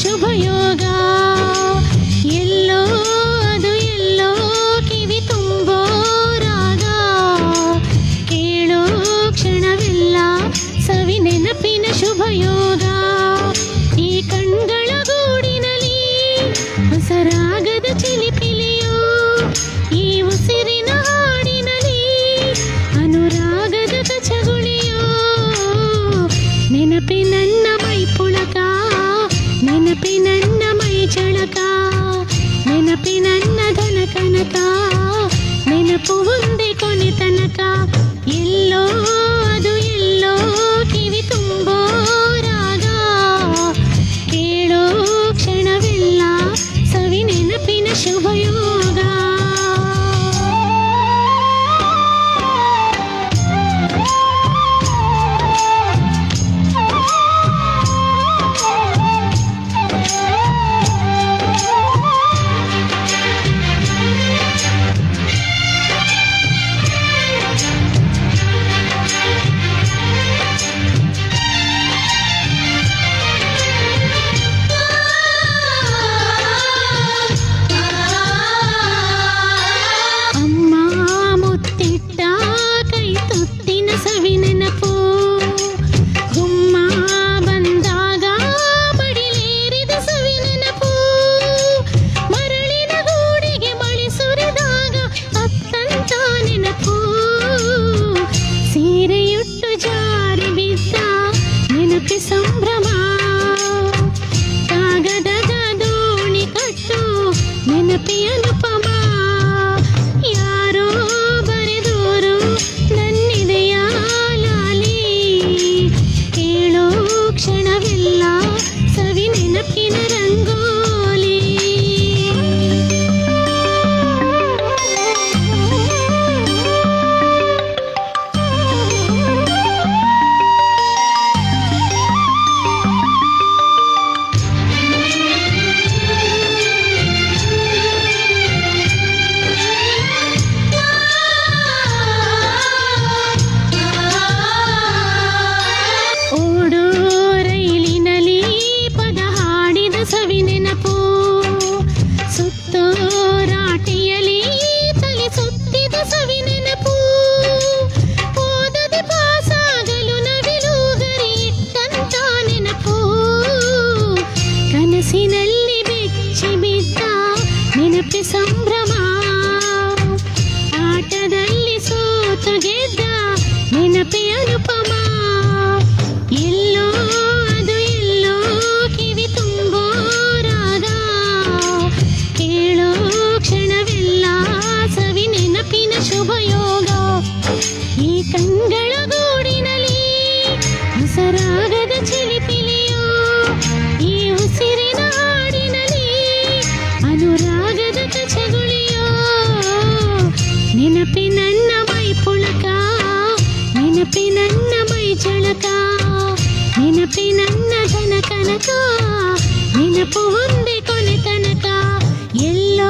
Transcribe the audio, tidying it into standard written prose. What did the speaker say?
ಶುಭಯೋಗ ಎಲ್ಲೋ ಅದು ಎಲ್ಲೋ ಕಿವಿ ತುಂಬೋ ರಾಗ ಕೇಳೋ ಕ್ಷಣವೆಲ್ಲ ಸವಿ ನೆನಪಿನ ಶುಭಯೋಗ ಈ ಕಣ್ಗಳ ಗೂಡಿನಲ್ಲಿ ಹೊಸರಾಗದ ಚಿಲಿಪಿಲಿಯೋ ಈ ಉಸಿರಿನ ಹಾಡಿನಲ್ಲಿ ಅನುರಾಗದ ಕಚಗುಳಿಯೋ ನೆನಪಿನನ್ನ ಮೈ ಪುಳಕ ನೆನಪಿನನ್ನ ಮೈ ಚಳಕ ನೆನಪಿನನ್ನ ಧನ ಕನಕ ನೆನಪು ಒಂದೇ ಕೊನೆ ತನಕ ಎಲ್ಲೋ ಅದು ಎಲ್ಲೋ ಕಿವಿ ತುಂಬೋ ರಾಗ ಕೇಳೋ ಕ್ಷಣವೆಲ್ಲ ಸವಿ ನೆನಪಿನ ಶುಭಯೋಗ ಸವಿ ನೆನಪು ಗುಮ್ಮ ಬಂದಾಗ ಮಡಿಲೇರಿದ ಸವಿ ನೆನಪು ಮರಳಿನ ಗೂಡಿಗೆ ಮಳೆ ಸುರಿದಾಗ ಅತ್ತಂತ ನೆನಪು ಸೀರೆಯುಟ್ಟು ಜಾರಿ ಬಿದ್ದ ನೆನಪಿ ಸಂಭ್ರಮ ಕಾಗದದ ದೋಣಿ ಕಟ್ಟು ನೆನಪಿ ಅನುಪಮ ಯಾರೋ ಬರೆದೋರು ನನ್ನಿದೆಯ ಲಾಲಿ ಕೇಳೋ ಕ್ಷಣವೆಲ್ಲ ಸವಿ ನೆನಪಿನ ರಂಗೋಲಿ ಓಡೋ ರೈಲಿನಲ್ಲಿ ಪದ ಹಾಡಿದ ಸವಿ ನೆನಪು ಸುತ್ತೋ ರಾಟಿಯಲ್ಲಿ ತಲೆ ಸುತ್ತಿದ ಸವಿ ನೆನಪು ಓದದೆ ಪಾಸಾಗಲು ನವಿಲು ಗರಿ ಇಟ್ಟಂತ ನೆನಪು ಕನಸಿನಲ್ಲಿ ಬೆಚ್ಚಿ ಬಿದ್ದ ನೆನಪಿ ಸಂಭ್ರಮ ಆಟದಲ್ಲಿ ಸೋತು ಗೆದ್ದ ನೆನಪಿ ಅನುಪಮ ಎಲ್ಲೋ ಅದು ಎಲ್ಲೋ ಕಿವಿ ತುಂಬೋ ರಾಗ ಕೇಳೋ ಕ್ಷಣವೆಲ್ಲ ಸವಿ ನೆನಪಿನ ಶುಭಯೋಗ ಈ ಕಣ್ಗಳ ಗೂಡಿನಲ್ಲಿ ಹೊಸರಾಗದ ಚಿಲಿಪಿಲಿಯೋ ಈ ಉಸಿರಿನ ಹಾಡಿನಲ್ಲಿ ಅನುರಾಗದ ಕಚಗುಳಿಯೋ ನೆನಪಿನನ್ನ ಮೈ ಪುಳಕ ನೆನಪಿನನ್ನ ಮೈ ಚಳಕ ನೆನಪಿನನ್ನ ಧನ ಕನಕ ನೆನಪು ಒಂದೇ ಕೊನೆ ತನಕ ಎಲ್ಲೋ